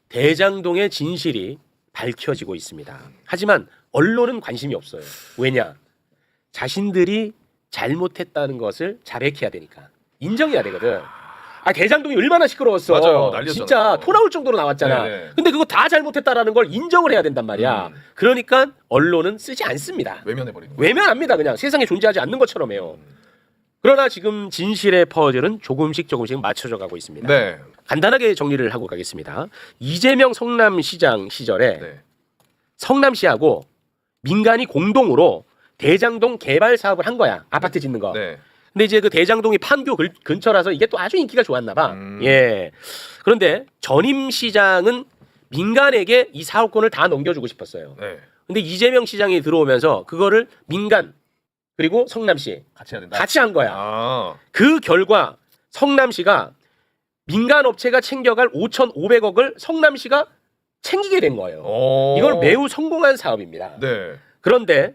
대장동의 진실이 밝혀지고 있습니다. 하지만 언론은 관심이 없어요. 왜냐? 자신들이 잘못했다는 것을 자백해야 되니까. 인정해야 되거든. 아, 대장동이 얼마나 시끄러웠어. 맞아요. 난리였잖아. 진짜 토 나올 정도로 나왔잖아. 네네. 근데 그거 다 잘못했다라는 걸 인정을 해야 된단 말이야. 그러니까 언론은 쓰지 않습니다. 외면해버리는 거예요. 외면합니다. 그냥 세상에 존재하지 않는 것처럼 해요. 그러나 지금 진실의 퍼즐은 조금씩 맞춰져 가고 있습니다. 네. 간단하게 정리를 하고 가겠습니다. 이재명 성남시장 시절에 네. 성남시하고 민간이 공동으로 대장동 개발 사업을 한 거야. 아파트 짓는 거. 네. 근데 이제 그 대장동이 판교 근처라서 이게 또 아주 인기가 좋았나 봐. 예. 그런데 전임 시장은 민간에게 이 사업권을 다 넘겨주고 싶었어요. 네. 근데 이재명 시장이 들어오면서 그거를 민간 그리고 성남시 같이 해야 된다. 같이 한 거야. 아. 그 결과 성남시가 민간 업체가 챙겨갈 5,500억을 성남시가 챙기게 된 거예요. 이걸 매우 성공한 사업입니다. 네. 그런데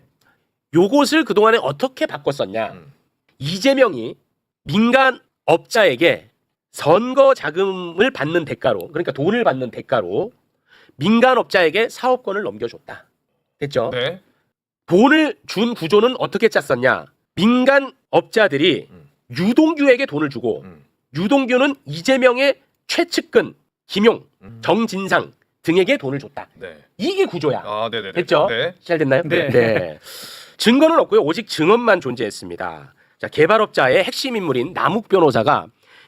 요것을 그동안에 어떻게 바꿨었냐? 이재명이 민간 업자에게 선거 자금을 받는 대가로, 그러니까 돈을 받는 대가로 민간 업자에게 사업권을 넘겨줬다. 됐죠? 네. 돈을 준 구조는 어떻게 짰었냐? 민간 업자들이 유동규에게 돈을 주고 유동규는 이재명의 최측근 김용, 정진상 등에게 돈을 줬다. 네. 이게 구조야. 아, 네, 네. 됐죠? 네. 잘 됐나요? 네. 증거는 없고요. 오직 증언만 존재했습니다. 자, 개발업자의 핵심 인물인 남욱 변호사가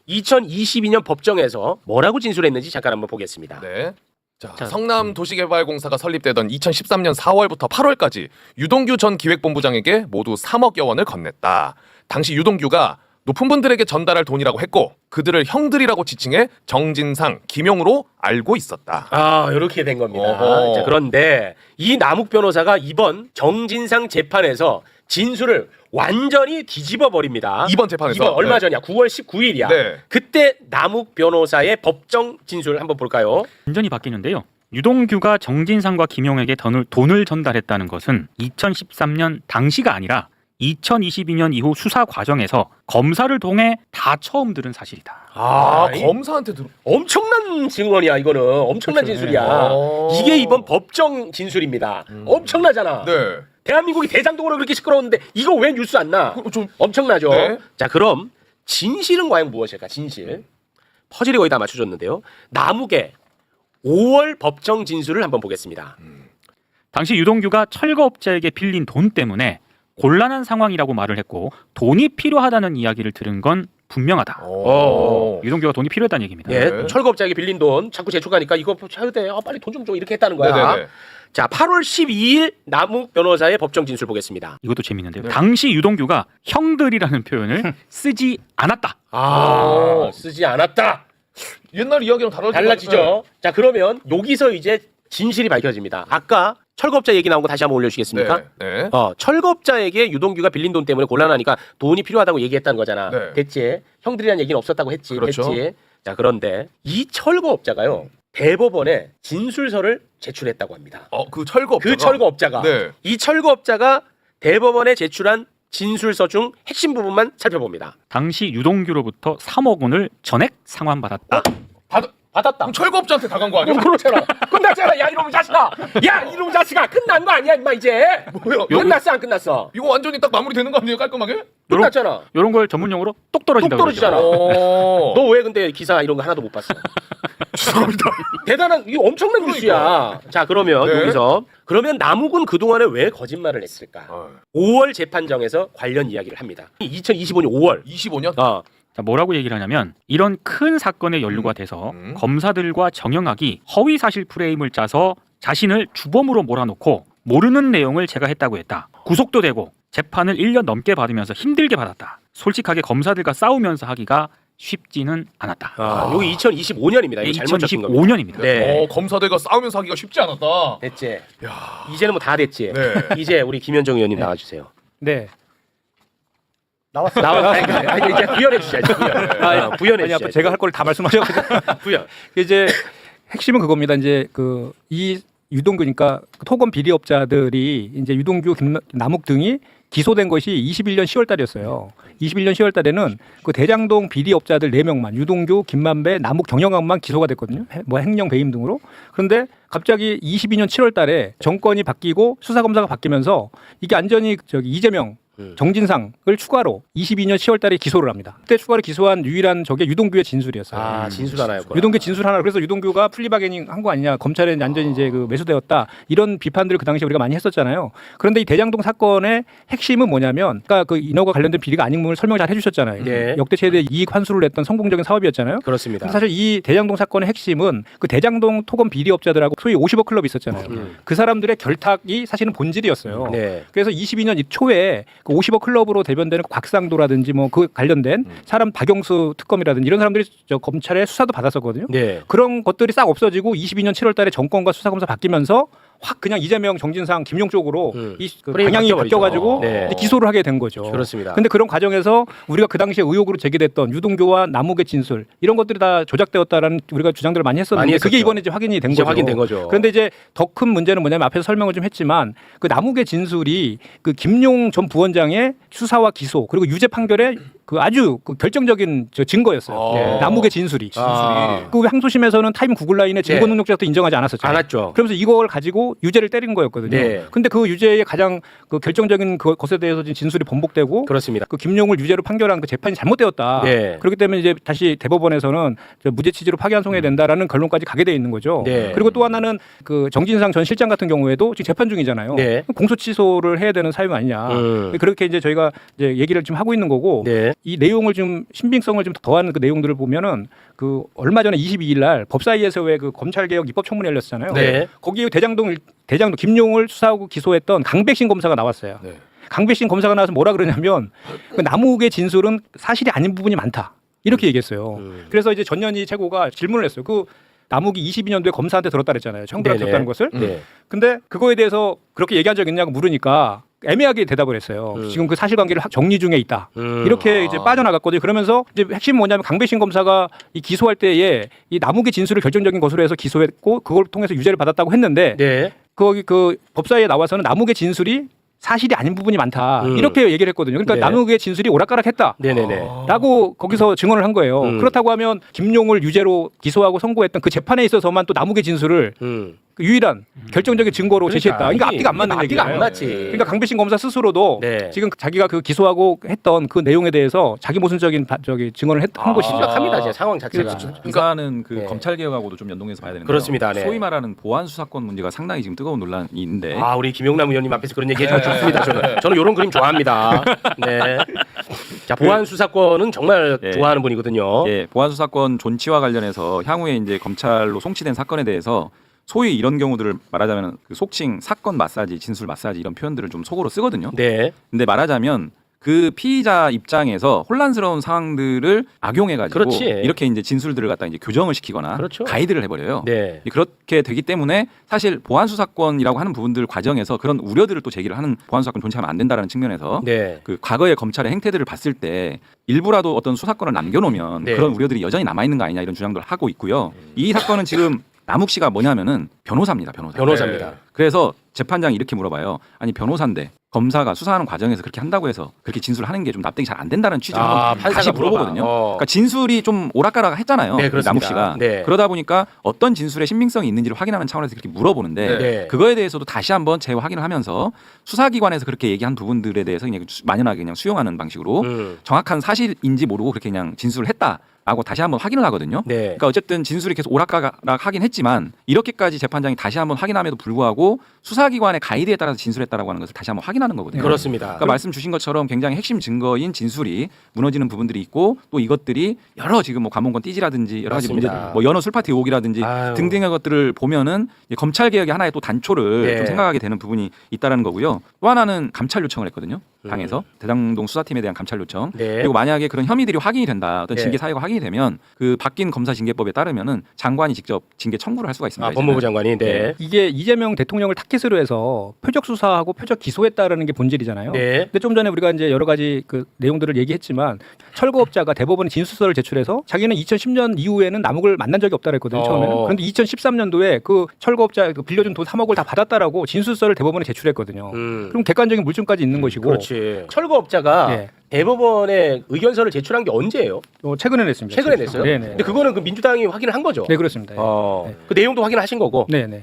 2022년 법정에서 뭐라고 진술했는지 잠깐 한번 보겠습니다. 네. 자, 성남 도시개발공사가 설립되던 2013년 4월부터 8월까지 유동규 전 기획본부장에게 모두 3억여 원을 건넸다. 당시 유동규가 높은 분들에게 전달할 돈이라고 했고 그들을 형들이라고 지칭해 정진상, 김용으로 알고 있었다. 아, 이렇게 된 겁니다. 어허. 자, 그런데 이 남욱 변호사가 이번 정진상 재판에서 진술을 완전히 뒤집어 버립니다. 이번 재판에서? 이번 얼마 네. 전이야. 9월 19일이야. 네. 그때 남욱 변호사의 법정 진술 한번 볼까요? 완전히 바뀌는데요. 유동규가 정진상과 김용에게 돈을 전달했다는 것은 2013년 당시가 아니라 2022년 이후 수사 과정에서 검사를 통해 다 처음 들은 사실이다. 아, 이 검사한테 엄청난 증언이야. 이거는 엄청난 그렇죠. 진술이야. 네. 이게 이번 법정 진술입니다. 엄청나잖아. 네. 대한민국이 대장동으로 그렇게 시끄러웠는데 이거 왜 뉴스 안 나? 좀 엄청나죠. 네. 자, 그럼 진실은 과연 무엇일까? 진실. 퍼즐이 거의 다 맞춰졌는데요. 남욱의 5월 법정 진술을 한번 보겠습니다. 당시 유동규가 철거업자에게 빌린 돈 때문에 곤란한 상황이라고 말을 했고 돈이 필요하다는 이야기를 들은 건 분명하다. 유동규가 돈이 필요했다는 얘기입니다. 예, 네. 철거업자에게 빌린 돈 자꾸 재촉하니까 이거 차야 돼. 빨리 돈 좀 줘. 이렇게 했다는 거야. 네네네. 자, 8월 12일 남욱 변호사의 법정 진술 보겠습니다. 이것도 재밌는데요. 네. 당시 유동규가 형들이라는 표현을 쓰지 않았다. 쓰지 않았다. 옛날 이야기랑 달라지죠. 자, 그러면 여기서 이제 진실이 밝혀집니다. 아까 철거업자 얘기 나온 거 다시 한번 올려주시겠습니까? 네. 철거업자에게 유동규가 빌린 돈 때문에 곤란하니까 돈이 필요하다고 얘기했다는 거잖아. 네. 됐지? 형들이란 얘기는 없었다고 했지. 그렇죠. 됐지? 자, 그런데 이 철거업자가요. 대법원에 진술서를 제출했다고 합니다. 그 철거업자가. 그 철거업자가. 네. 이 철거업자가 대법원에 제출한 진술서 중 핵심 부분만 살펴봅니다. 당시 유동규로부터 3억 원을 전액 상환받았다. 받았다. 그럼 철거업자한테 다 간 거 아니야? 그렇잖아. 끝났잖아. 야, 이놈 자식아. 야, 이놈 자식아. 끝난 거 아니야, 임마 이제. 뭐야? 끝났어, 안 끝났어? 이거 완전히 딱 마무리되는 거 아니에요? 깔끔하게? 끝났잖아. 이런 걸 전문 용어로 똑 떨어진다고 똑 떨어지잖아. 어. 너 왜 근데 기사 이런 거 하나도 못 봤어? 죄송합니다. 대단한 이거 엄청난 뉴스야. 자, 그러면 네. 여기서 그러면 남욱은 그동안에 왜 거짓말을 했을까? 어. 5월 재판정에서 관련 이야기를 합니다. 2025년 5월. 25년? 자, 뭐라고 얘기를 하냐면 이런 큰 사건에 연루가 돼서 검사들과 정영학이 허위 사실 프레임을 짜서 자신을 주범으로 몰아놓고 모르는 내용을 제가 했다고 했다. 구속도 되고 재판을 1년 넘게 받으면서 힘들게 받았다. 솔직하게 검사들과 싸우면서 하기가 쉽지는 않았다. 여기 2025년입니다. 이거 잘못 적힌 겁니다. 2025년입니다. 네. 검사들과 싸우면서 하기가 쉽지 않았다. 됐지. 야. 이제는 뭐 다 됐지. 네. 이제 우리 김현정 의원님 나와주세요. 네. 나와. 이제 구현해 주셔야죠. 구현해 아니, 아까 주셔야죠. 제가 할 걸 다 말씀하셔가지고 구현. 이제 핵심은 그겁니다. 이제 이 유동규니까 토건 비리업자들이 이제 유동규, 남욱 등이 기소된 것이 21년 10월 달이었어요. 21년 10월 달에는 그 대장동 비리업자들 4명만 유동규, 김만배, 남욱, 정영학만 기소가 됐거든요. 뭐 횡령 배임 등으로. 그런데 갑자기 22년 7월 달에 정권이 바뀌고 수사검사가 바뀌면서 이게 완전히 이재명 정진상을 추가로 22년 10월 달에 기소를 합니다. 그때 추가로 기소한 유일한 적이 유동규의 진술이었어요. 아, 진술 하나였구나. 유동규 진술 하나. 그래서 유동규가 플리바게닝 한 거 아니냐, 검찰에 완전히 이제 그 매수되었다, 이런 비판들을 그 당시에 우리가 많이 했었잖아요. 그런데 이 대장동 사건의 핵심은 뭐냐면, 아까 그 인허가 관련된 비리가 아닌 부분을 설명 잘 해주셨잖아요. 네. 역대 최대 이익 환수를 냈던 성공적인 사업이었잖아요. 그렇습니다. 근데 사실 이 대장동 사건의 핵심은 그 대장동 토건 비리업자들하고 소위 50억 클럽이 있었잖아요. 그 사람들의 결탁이 사실은 본질이었어요. 네. 그래서 22년 초에 그 50억 클럽으로 대변되는 곽상도라든지 뭐 그 관련된 사람 박영수 특검이라든지 이런 사람들이 저 검찰의 수사도 받았었거든요. 네. 그런 것들이 싹 없어지고 22년 7월 달에 정권과 수사검사 바뀌면서 확 그냥 이재명, 정진상, 김용 쪽으로 그 프레임이 방향이 바뀌어버리죠. 바뀌어가지고 네. 이제 기소를 하게 된 거죠. 그렇습니다. 근데 그런 과정에서 우리가 그 당시에 의혹으로 제기됐던 유동규와 남욱의 진술 이런 것들이 다 조작되었다라는 우리가 주장들을 많이 했었는데 많이 그게 했었죠. 이번에 이제 확인이 된 이제 거죠. 확인된 거죠. 그런데 이제 더 큰 문제는 뭐냐면 앞에서 설명을 좀 했지만 그 남욱의 진술이 그 김용 전 부원장의 수사와 기소 그리고 유죄 판결의 그 아주 그 결정적인 저 증거였어요. 네. 남욱의 진술이. 아. 그 항소심에서는 타임 구글라인의 증거 능력자도 인정하지 않았었죠. 않았죠. 그러면서 이걸 가지고 유죄를 때린 거였거든요. 네. 근데 그 유죄의 가장 그 결정적인 것에 대해서 지금 진술이 번복되고 그렇습니다. 그 김용을 유죄로 판결한 그 재판이 잘못되었다. 네. 그렇기 때문에 이제 다시 대법원에서는 저 무죄 취지로 파기환송해야 된다라는 결론까지 가게 돼 있는 거죠. 네. 그리고 또 하나는 그 정진상 전 실장 같은 경우에도 지금 재판 중이잖아요. 네. 공소 취소를 해야 되는 사유 아니냐. 그렇게 이제 저희가 이제 얘기를 좀 하고 있는 거고 네. 이 내용을 좀 신빙성을 좀 더하는 그 내용들을 보면은 그 얼마 전에 22일 날 법사위에서 왜 그 검찰개혁 입법청문회 열렸잖아요. 네. 거기에 대장동 김용을 수사하고 기소했던 강백신 검사가 나왔어요. 네. 강백신 검사가 나와서 뭐라 그러냐면 그 남욱의 진술은 사실이 아닌 부분이 많다. 이렇게 얘기했어요. 그래서 이제 전현희 최고가 질문을 했어요. 그 남욱이 22년도에 검사한테 들었다 그랬잖아요. 청구를 네네. 들었다는 것을. 네. 근데 그거에 대해서 그렇게 얘기한 적 있냐고 물으니까 애매하게 대답을 했어요. 지금 그 사실관계를 정리 중에 있다. 이렇게 이제 빠져나갔거든요. 그러면서 이제 핵심은 뭐냐면 강백신 검사가 이 기소할 때에 이 남욱의 진술을 결정적인 것으로 해서 기소했고 그걸 통해서 유죄를 받았다고 했는데 네. 거기 그 법사위에 나와서는 남욱의 진술이 사실이 아닌 부분이 많다. 이렇게 얘기를 했거든요. 그러니까 네. 남욱의 진술이 오락가락했다. 네네네. 라고 거기서 증언을 한 거예요. 그렇다고 하면 김용을 유죄로 기소하고 선고했던 그 재판에 있어서만 또 남욱의 진술을 그 유일한 결정적인 증거로 제시했다. 그러니까 앞뒤가 안 맞는 앞뒤가 얘기예요. 안 맞지. 그러니까 강백신 검사 스스로도 네. 지금 자기가 그 기소하고 했던 그 내용에 대해서 자기 모순적인 증언을 한 것이죠. 심각합니다. 이제 상황 자체가. 그 사안은 그 네. 검찰 개혁하고도 좀 연동해서 봐야 되는데 그렇습니다. 네. 소위 말하는 보안 수사권 문제가 상당히 지금 뜨거운 논란이 있는데 아, 우리 김용남 의원님 앞에서 그런 얘기 해주면 좋습니다. 저는 이런 그림 좋아합니다. 네. 자, 보안 수사권은 정말 네. 좋아하는 분이거든요. 예, 보안 수사권 존치와 관련해서 향후에 이제 검찰로 송치된 사건에 대해서 소위 이런 경우들을 말하자면 그 속칭 사건 마사지, 진술 마사지 이런 표현들을 좀 속어로 쓰거든요. 네. 근데 말하자면 그 피의자 입장에서 혼란스러운 상황들을 악용해가지고 그렇지. 이렇게 이제 진술들을 갖다 이제 교정을 시키거나 그렇죠. 가이드를 해버려요. 네. 그렇게 되기 때문에 사실 보안 수사권이라고 하는 부분들 과정에서 그런 우려들을 또 제기를 하는 보안 수사권 존치하면 안 된다라는 측면에서 네. 그 과거의 검찰의 행태들을 봤을 때 일부라도 어떤 수사권을 남겨놓으면 네. 그런 우려들이 여전히 남아 있는 거 아니냐 이런 주장들을 하고 있고요. 이 사건은 지금 남욱 씨가 뭐냐면은 변호사입니다. 변호사입니다. 그래서 재판장이 이렇게 물어봐요. 아니 변호사인데 검사가 수사하는 과정에서 그렇게 한다고 해서 그렇게 진술하는 게 좀 납득이 잘 안 된다는 취지로 한번 판사가 다시 물어봐. 물어보거든요. 그러니까 진술이 좀 오락가락 했잖아요. 네, 그렇습니다. 남욱 씨가. 네. 그러다 보니까 어떤 진술의 신빙성이 있는지를 확인하는 차원에서 그렇게 물어보는데 네. 그거에 대해서도 다시 한번 재확인을 하면서 수사기관에서 그렇게 얘기한 부분들에 대해서 그냥 만연하게 그냥 수용하는 방식으로 정확한 사실인지 모르고 그렇게 그냥 진술을 했다라고 다시 한번 확인을 하거든요. 네. 그러니까 어쨌든 진술이 계속 오락가락 하긴 했지만 이렇게까지 재판장이 다시 한번 확인함에도 불구하고 수사기관의 가이드에 따라서 진술했다라고 하는 것을 다시 한번 확인하는 거거든요. 그렇습니다. 그러니까 말씀 주신 것처럼 굉장히 핵심 증거인 진술이 무너지는 부분들이 있고 또 이것들이 여러 지금 뭐 관문권 띠지라든지 여러 가지 맞습니다. 문제들, 뭐 연어 술파티 의혹이라든지 아유. 등등의 것들을 보면은 이제 검찰 개혁의 하나의 또 단초를 네. 좀 생각하게 되는 부분이 있다라는 거고요. 또 하나는 감찰 요청을 했거든요. 당에서 대장동 수사팀에 대한 감찰 요청. 네. 그리고 만약에 그런 혐의들이 확인이 된다, 어떤 네. 징계 사유가 확인이 확인이 되면 그 바뀐 검사 징계법에 따르면은 장관이 직접 징계 청구를 할 수가 있습니다. 아, 법무부 장관이 네. 이게 이재명 대통령을 타깃으로 해서 표적 수사하고 표적 기소했다라는 게 본질이잖아요. 네. 근데 좀 전에 우리가 이제 여러 가지 그 내용들을 얘기했지만 철거업자가 대법원에 진술서를 제출해서 자기는 2010년 이후에는 남욱을 만난 적이 없다고 했거든요. 처음에는. 그런데 2013년도에 그 철거업자 그 빌려준 돈 3억을 다 받았다라고 진술서를 대법원에 제출했거든요. 그럼 객관적인 물증까지 있는 것이고. 그렇지. 철거업자가 예. 대법원에 의견서를 제출한 게 언제예요? 최근에 냈습니다. 최근에 냈어요? 네네. 근데 그거는 그 민주당이 확인을 한 거죠. 네, 그렇습니다. 네. 그 내용도 확인하신 거고. 네네.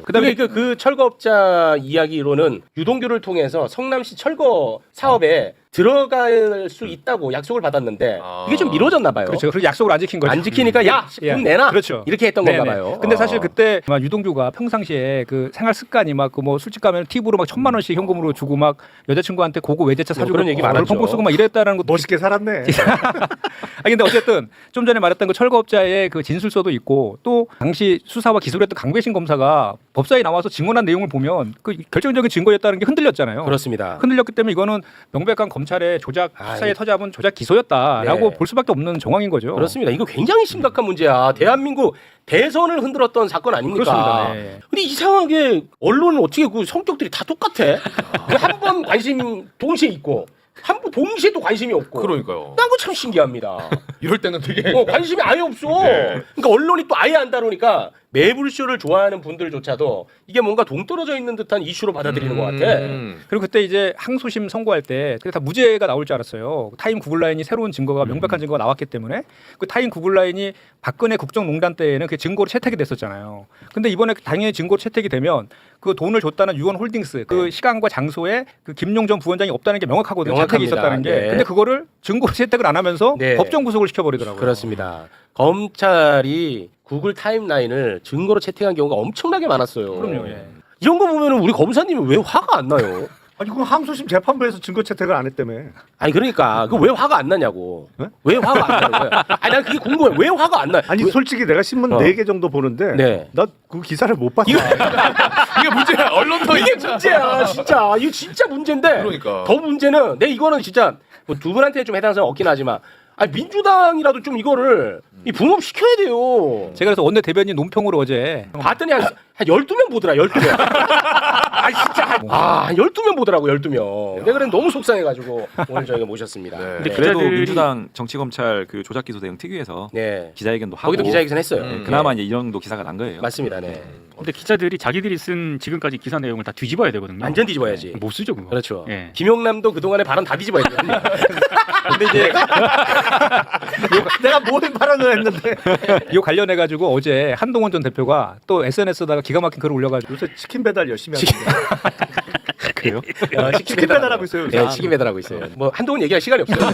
그다음에 그 철거업자 이야기로는 유동규를 통해서 성남시 철거 사업에 들어갈 수 있다고 약속을 받았는데 이게 좀 미뤄졌나 봐요. 그렇죠. 그래서 약속을 안 지킨 거죠. 안 지키니까 야, 예. 돈 내놔. 그렇죠. 이렇게 했던 네네. 건가 봐요. 근데 사실 그때 막 유동규가 평상시에 그 생활 습관이 막 그 뭐 술집 가면 팁으로 막 1,000만 원씩 현금으로 주고 막 여자친구한테 고급 외제차 사주고 그런 얘기 많았죠. 펑펑 쓰고 막 이랬다는 것도 멋있게 살았네. 아니 근데 어쨌든 좀 전에 말했던 그 철거업자의 그 진술서도 있고 또 당시 수사와 기소를 했던 강배신 검사가 법사에 나와서 증언한 내용을 보면 그 결정적인 증거였다는 게 흔들렸잖아요. 그렇습니다. 흔들렸기 때문에 이거는 명백한 검찰의 조작 수사에 예. 터잡은 조작 기소였다라고 네. 볼 수밖에 없는 정황인 거죠. 그렇습니다. 이거 굉장히 심각한 문제야. 대한민국 대선을 흔들었던 사건 아닙니까? 그렇습니다. 네. 근데 이상하게 언론은 어떻게 그 성격들이 다 똑같아? 한 번 관심 동시에 있고 한 번 동시에 또 관심이 없고. 그러니까요. 난 거 참 신기합니다. 이럴 때는 되게 관심이 아예 없어. 그러니까 언론이 또 아예 안 다루니까 매불쇼를 좋아하는 분들조차도 이게 뭔가 동떨어져 있는 듯한 이슈로 받아들이는 것 같아. 그리고 그때 이제 항소심 선고할 때 그게 다 무죄가 나올 줄 알았어요. 타임 구글라인이 새로운 증거가 명백한 증거가 나왔기 때문에 그 타임 구글라인이 박근혜 국정농단 때에는 그 증거로 채택이 됐었잖아요. 근데 이번에 당연히 증거로 채택이 되면 그 돈을 줬다는 유언홀딩스 그 시간과 장소에 그 김용 전 부원장이 없다는 게 명확하거든요. 채택이 명확합니다. 있었다는 게. 네. 근데 그거를 증거로 채택을 안 하면서 네. 법정 구속을 시켜버리더라고요. 그렇습니다. 검찰이 구글 타임라인을 증거로 채택한 경우가 엄청나게 많았어요. 그럼요. 예. 이런 거 보면은 우리 검사님은 왜 화가 안 나요? 아니 그 항소심 재판부에서 증거 채택을 안 했다며. 아니 그러니까 그 왜 화가 안 나냐고. 네? 왜 화가 안 나요? 아니 난 그게 궁금해. 왜 화가 안 나? 아니 왜- 솔직히 내가 신문 4개 정도 보는데 네. 나 그 기사를 못 봤어. 이게 문제야. 언론도 이게 문제야, 진짜. 이거 진짜 문제인데. 그러니까. 더 문제는 내 이거는 진짜 뭐두 분한테 좀 해당하는 없긴 하지만 아니 민주당이라도 좀 이거를 이 붕업 시켜야 돼요. 제가 그래서 원내 대변인 논평으로 어제 봤더니 한 12명 보더라. 12명. 아 진짜. 한 12명 보더라고. 12명. 내가 그래 너무 속상해가지고 오늘 저희가 모셨습니다. 네. 근데 그래도 기자들이- 민주당 정치검찰 그 조작기소 대응 특위에서 네. 기자회견도 하고 거기도 기자회견 했어요. 네, 그나마 이제 이 정도 기사가 난 거예요. 맞습니다. 네. 근데 기자들이 자기들이 쓴 지금까지 기사 내용을 다 뒤집어야 되거든요. 완전 뒤집어야지. 못 쓰죠 그거. 그렇죠. 예. 김용남도 그동안의 발언 다 뒤집어야 돼. 근데 이제 내가 뭘 발언을 했는데. 이 관련해 가지고 어제 한동훈 전 대표가 또 SNS에다가 기가 막힌 글을 올려가지고 요새 치킨 배달 열심히 하는데. 그래요? 치킨 치킨 배달하고 있어요. 네, 치킨 배달하고 있어요. 뭐 한동훈 얘기할 시간이 없어요.